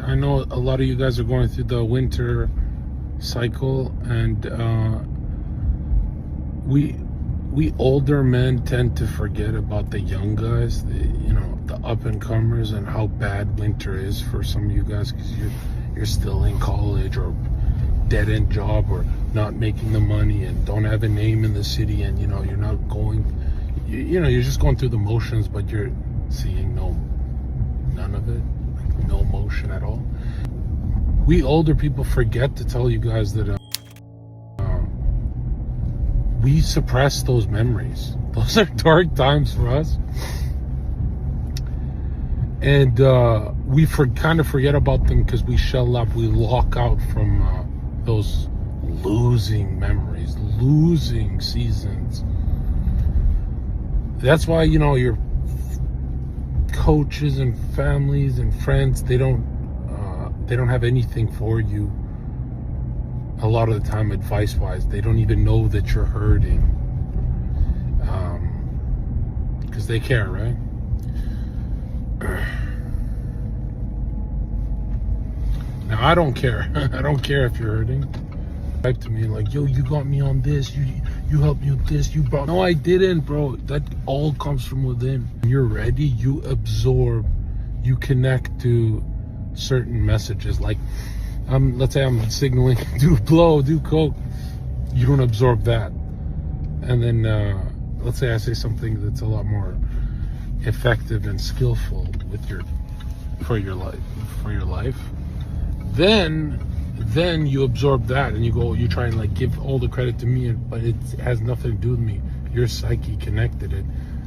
I know a lot of you guys are going through the winter cycle, and we older men tend to forget about the young guys, the up and comers, and how bad winter is for some of you guys, because you're still in college or dead end job or not making the money and don't have a name in the city, and you're not going, you're just going through the motions, but you're seeing none of it, like no motion at all. We older people forget to tell you guys that we suppress those memories. Those are dark times for us, and we kind of forget about them because we shell up, we lock out from those losing memories, losing seasons. That's why your coaches and families and friends, they don't have anything for you a lot of the time, advice wise. They don't even know that you're hurting, because they care, right? Now I don't care. I don't care if you're hurting. Type to me like, yo, you got me on this, you helped me with this, you brought. No, I didn't, bro. That all comes from within. When you're ready, you absorb, you connect to certain messages. Like, let's say I'm signaling, do blow, do coke. You don't absorb that. And then let's say I say something that's a lot more effective and skillful for your life. Then you absorb that, and you try and like give all the credit to me, but it has nothing to do with me. Your psyche connected it.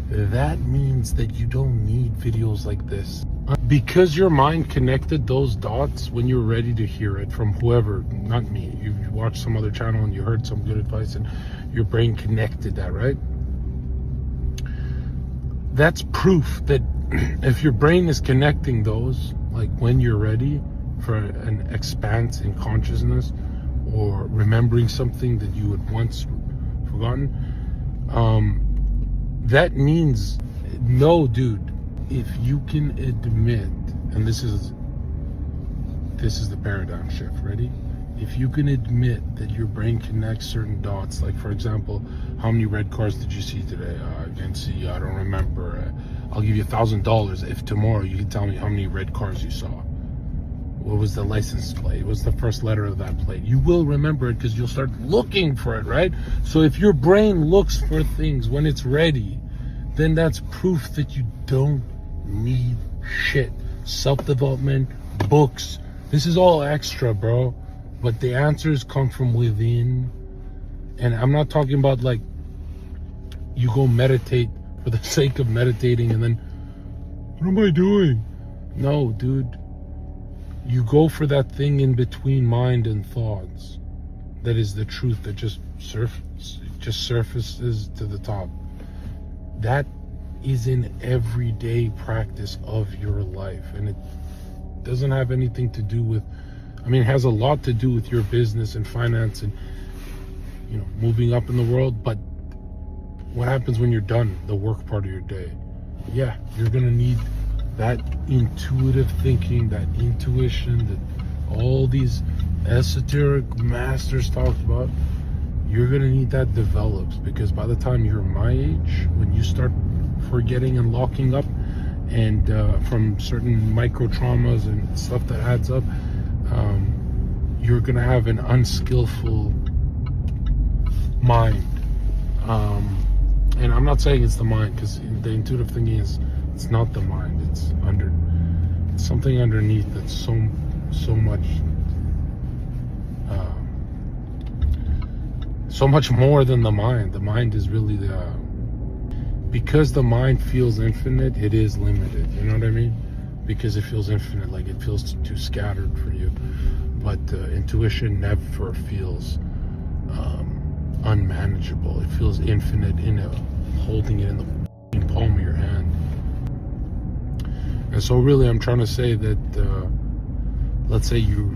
That means that you don't need videos like this, because your mind connected those dots when you're ready to hear it from whoever, not me. You watched some other channel and you heard some good advice and your brain connected that, right? That's proof that if your brain is connecting those, like when you're ready for an expanse in consciousness or remembering something that you had once forgotten, that means, no, dude, if you can admit, and this is the paradigm shift, ready? If you can admit that your brain connects certain dots, like for example, how many red cars did you see today? I didn't see, I don't remember. I'll give you $1,000 if tomorrow you can tell me how many red cars you saw. What was the license plate? What's the first letter of that plate? You will remember it because you'll start looking for it, right? So if your brain looks for things when it's ready, then that's proof that you don't need shit. Self-development, books, this is all extra, bro. But the answers come from within. And I'm not talking about like you go meditate for the sake of meditating and then, what am I doing? No, dude. You go for that thing in between mind and thoughts. That is the truth that just surfaces to the top. That is an everyday practice of your life. And it doesn't have anything to do with, it has a lot to do with your business and finance and, moving up in the world. But what happens when you're done, the work part of your day? Yeah, you're going to need that intuitive thinking, that intuition that all these esoteric masters talked about. You're going to need that developed, because by the time you're my age, when you start forgetting and locking up, and from certain micro traumas and stuff that adds up, you're going to have an unskillful mind. And I'm not saying it's the mind, because the intuitive thinking is, it's not the mind. It's something underneath that's so much more than the mind. The mind is really because the mind feels infinite, it is limited. You know what I mean? Because it feels infinite, like it feels too scattered for you. But intuition never feels unmanageable. It feels infinite holding it in the palm of your hand. And so really I'm trying to say that let's say you're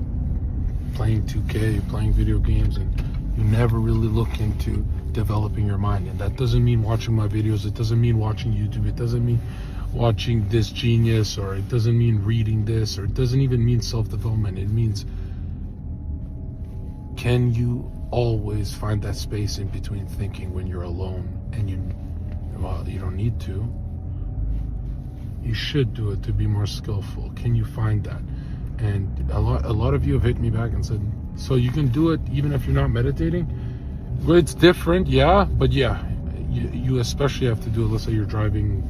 playing 2K, you're playing video games, and you never really look into developing your mind. And that doesn't mean watching my videos, it doesn't mean watching YouTube, it doesn't mean watching this genius, or it doesn't mean reading this, or it doesn't even mean self-development. It means, can you always find that space in between thinking when you're alone? And you don't need to. You should do it to be more skillful. Can you find that? And a lot of you have hit me back and said, so you can do it even if you're not meditating? Well, it's different, yeah, but yeah, you especially have to do it. Let's say you're driving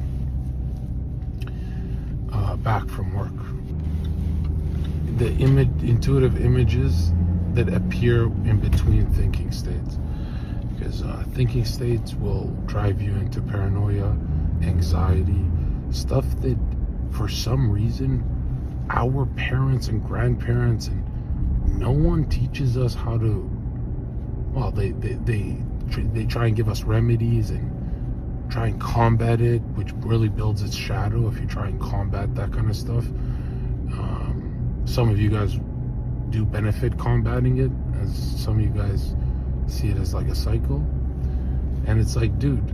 back from work. The intuitive images that appear in between thinking states, because thinking states will drive you into paranoia, anxiety, stuff that for some reason our parents and grandparents and no one teaches us how to. Well, they try and give us remedies and try and combat it, which really builds its shadow if you try and combat that kind of stuff. Some of you guys do benefit combating it, as some of you guys see it as like a cycle. And it's like, dude,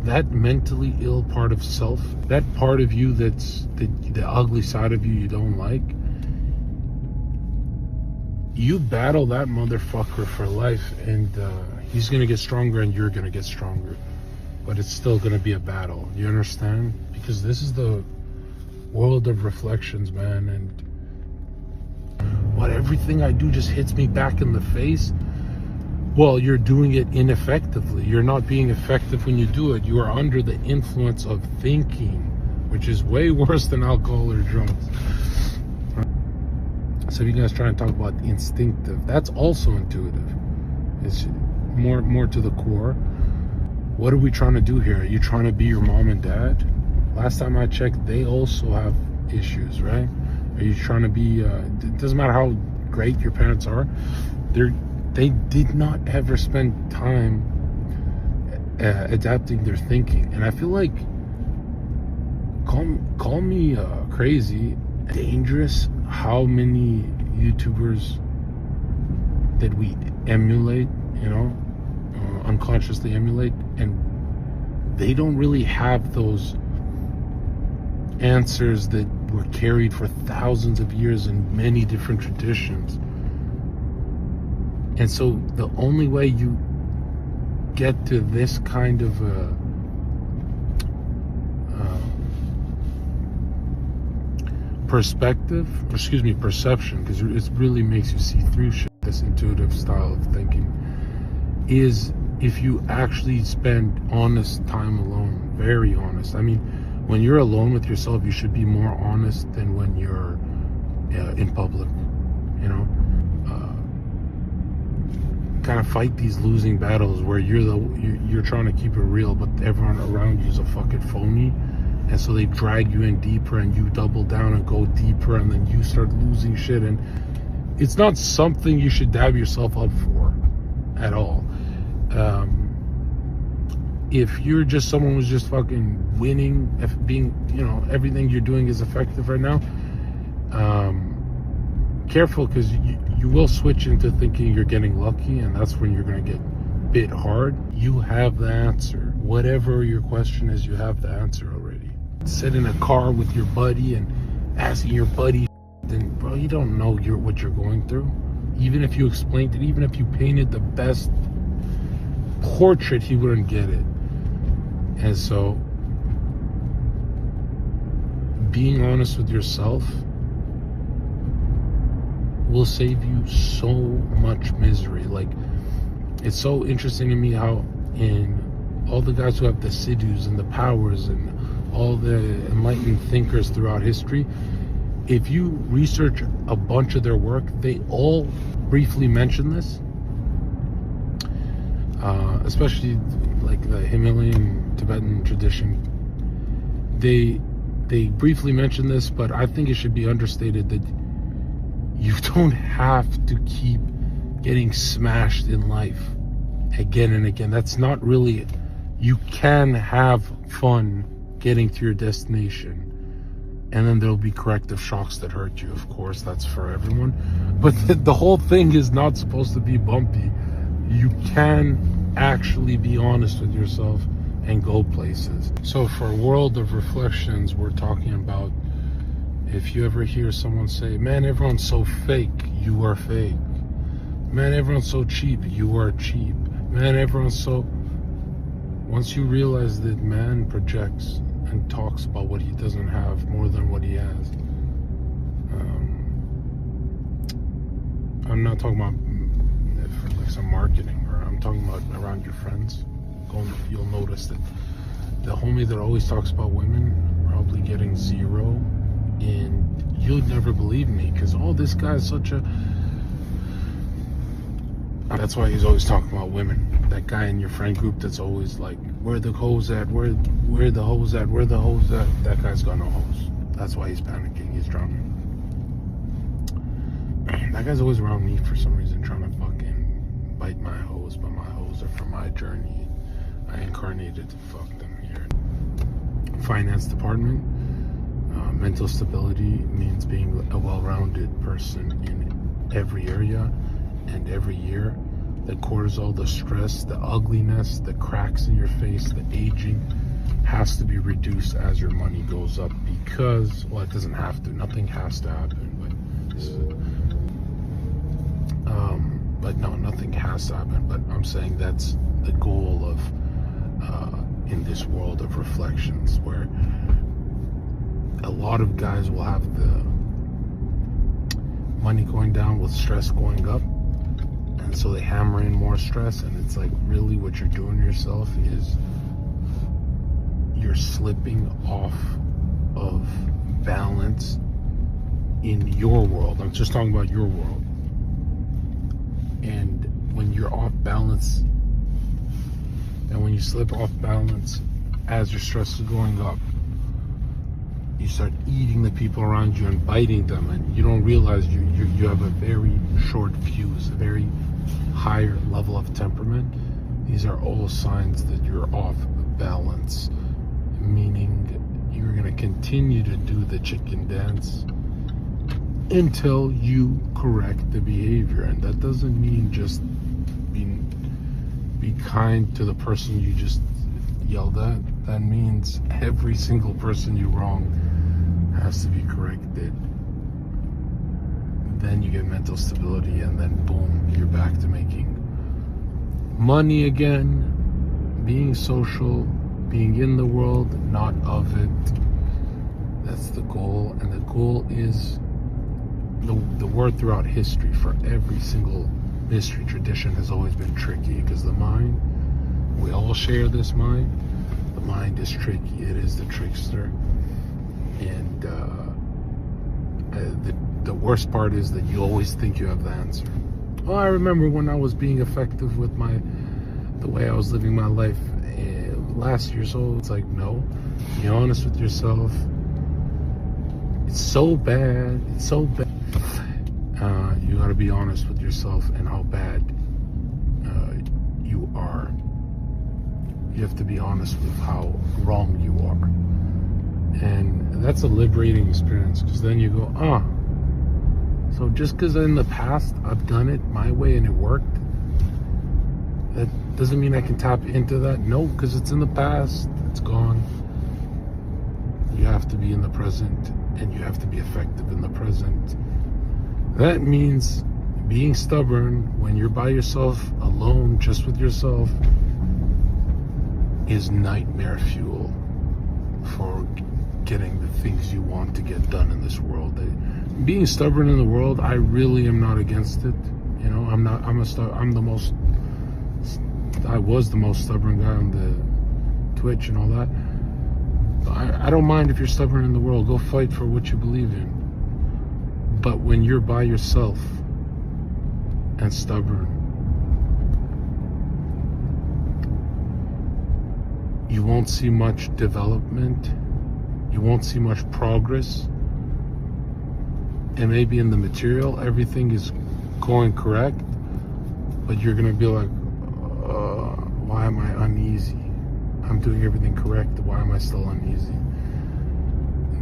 that mentally ill part of self, that part of you that's the ugly side of you don't like, you battle that motherfucker for life, and he's gonna get stronger and you're gonna get stronger, but it's still gonna be a battle. You understand? Because this is the world of reflections, man. And what everything I do just hits me back in the face. Well, you're doing it ineffectively. You're not being effective when you do it. You are under the influence of thinking, which is way worse than alcohol or drugs. So if you guys try and talk about instinctive, that's also intuitive. It's more to the core. What are we trying to do here? Are you trying to be your mom and dad? Last time I checked, they also have issues, right? Are you trying to be, it doesn't matter how great your parents are, they did not ever spend time adapting their thinking. And I feel like, call me crazy, dangerous, how many YouTubers that we emulate, unconsciously emulate, and they don't really have those answers that were carried for thousands of years in many different traditions. And so the only way you get to this kind of perception, because it really makes you see through shit, this intuitive style of thinking, is if you actually spend honest time alone, very honest. I mean, when you're alone with yourself, you should be more honest than when you're in public, kind of fight these losing battles where you're trying to keep it real, but everyone around you is a fucking phony. And so they drag you in deeper and you double down and go deeper, and then you start losing shit. And it's not something you should dab yourself up for at all. If you're just someone who's just fucking winning, everything you're doing is effective right now, careful, because you will switch into thinking you're getting lucky, and that's when you're going to get bit hard. You have the answer. Whatever your question is, you have the answer already. Sit in a car with your buddy and asking your buddy, then bro, you don't know what you're going through. Even if you explained it, even if you painted the best portrait, he wouldn't get it. And so being honest with yourself will save you so much misery. Like, it's so interesting to me how in all the guys who have the siddhus and the powers and all the enlightened thinkers throughout history, if you research a bunch of their work, they all briefly mention this, especially like the Himalayan Tibetan tradition. They briefly mention this, but I think it should be understated that you don't have to keep getting smashed in life again and again. That's not really it. You can have fun getting to your destination, and then there'll be corrective shocks that hurt you. Of course, that's for everyone, but the whole thing is not supposed to be bumpy. You can actually be honest with yourself and go places. So for a world of reflections, we're talking about, if you ever hear someone say, man, everyone's so fake, you are fake. Man, everyone's so cheap, you are cheap. Man, everyone's so... Once you realize that man projects and talks about what he doesn't have more than what he has. I'm not talking about for like some marketing, or I'm talking about around your friends. You'll notice that the homie that always talks about women probably getting 0, and you'll never believe me because this guy's such a... That's why he's always talking about women. That guy in your friend group that's always like, where the hoes at? Where the hoes at? Where the hoes at? That guy's got no hoes. That's why he's panicking. He's drowning. That guy's always around me for some reason, trying to fucking bite my hoes, but my hoes are from my journey. I incarnated to fuck them here. Finance department. Mental stability means being a well-rounded person in every area and every year. The cortisol, the stress, the ugliness, the cracks in your face, the aging has to be reduced as your money goes up, because, well, it doesn't have to. Nothing has to happen, but nothing has to happen. But I'm saying that's the goal of in this world of reflections, where a lot of guys will have the money going down with stress going up. And so they hammer in more stress, and it's like, really what you're doing to yourself is you're slipping off of balance in your world. I'm just talking about your world. And when you're off balance, and when you slip off balance as your stress is going up, you start eating the people around you and biting them, and you don't realize you have a very short fuse, a very higher level of temperament. These are all signs that you're off balance, meaning you're going to continue to do the chicken dance until you correct the behavior. And that doesn't mean just be kind to the person you just yelled at. That means every single person you wrong has to be corrected. Then you get mental stability, and then boom, you're back to making money again, being social, being in the world, not of it. That's the goal. And the goal is the word throughout history for every single mystery tradition has always been tricky, because the mind, we all share this mind. The mind is tricky. It is the trickster. And the worst part is that you always think you have the answer. Well, I remember when I was being effective with the way I was living my life last year. So it's like, no, be honest with yourself. It's so bad. It's so bad. You got to be honest with yourself and how bad you are. You have to be honest with how wrong you are. And that's a liberating experience, because then you go, so just because in the past I've done it my way and it worked, that doesn't mean I can tap into that. No, because it's in the past. It's gone. You have to be in the present, and you have to be effective in the present. That means being stubborn when you're by yourself, alone, just with yourself, is nightmare fuel for getting the things you want to get done in this world. Being stubborn in the world, I really am not against it. You know, I was the most stubborn guy on the Twitch and all that. I don't mind if you're stubborn in the world. Go fight for what you believe in. But when you're by yourself and stubborn, you won't see much development. You won't see much progress. And maybe in the material, everything is going correct, but you're going to be like, why am I uneasy? I'm doing everything correct. Why am I still uneasy?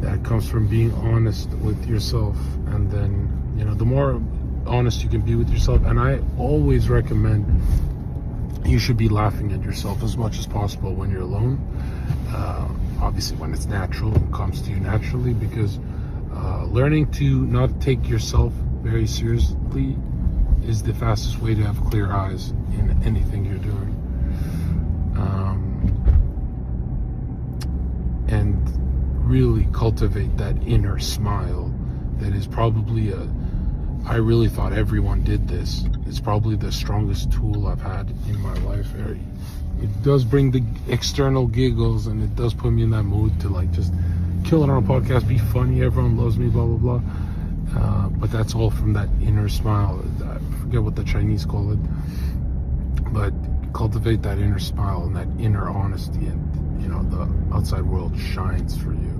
That comes from being honest with yourself. And then, the more honest you can be with yourself. And I always recommend you should be laughing at yourself as much as possible when you're alone. Obviously when it's natural and comes to you naturally, because learning to not take yourself very seriously is the fastest way to have clear eyes in anything you're doing. And really cultivate that inner smile that is probably I really thought everyone did this. It's probably the strongest tool I've had in my life. It does bring the external giggles, and it does put me in that mood to like just kill it on a podcast, be funny, everyone loves me, blah, blah, blah. But that's all from that inner smile. I forget what the Chinese call it. But cultivate that inner smile and that inner honesty, and the outside world shines for you.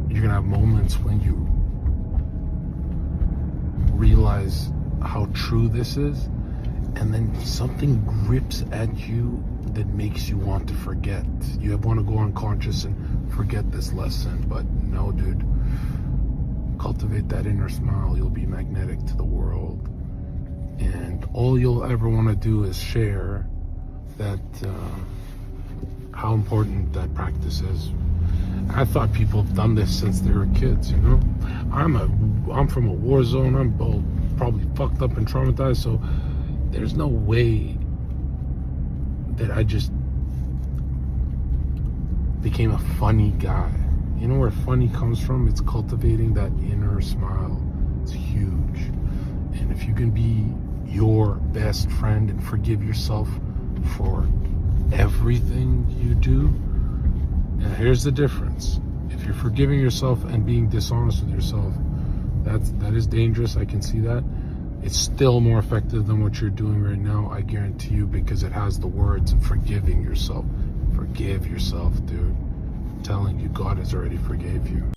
You're gonna have moments when you realize how true this is, and then something grips at you that makes you want to forget. You want to go unconscious and forget this lesson, but no, dude. Cultivate that inner smile. You'll be magnetic to the world, and all you'll ever want to do is share that how important that practice is. I thought people have done this since they were kids. I'm from a war zone. I'm probably fucked up and traumatized, so there's no way that I just became a funny guy. You know where funny comes from? It's cultivating that inner smile. It's huge. And if you can be your best friend and forgive yourself for everything you do, and here's the difference. If you're forgiving yourself and being dishonest with yourself, that is dangerous. I can see that. It's still more effective than what you're doing right now, I guarantee you, because it has the words of forgiving yourself. Forgive yourself, dude. I'm telling you, God has already forgave you.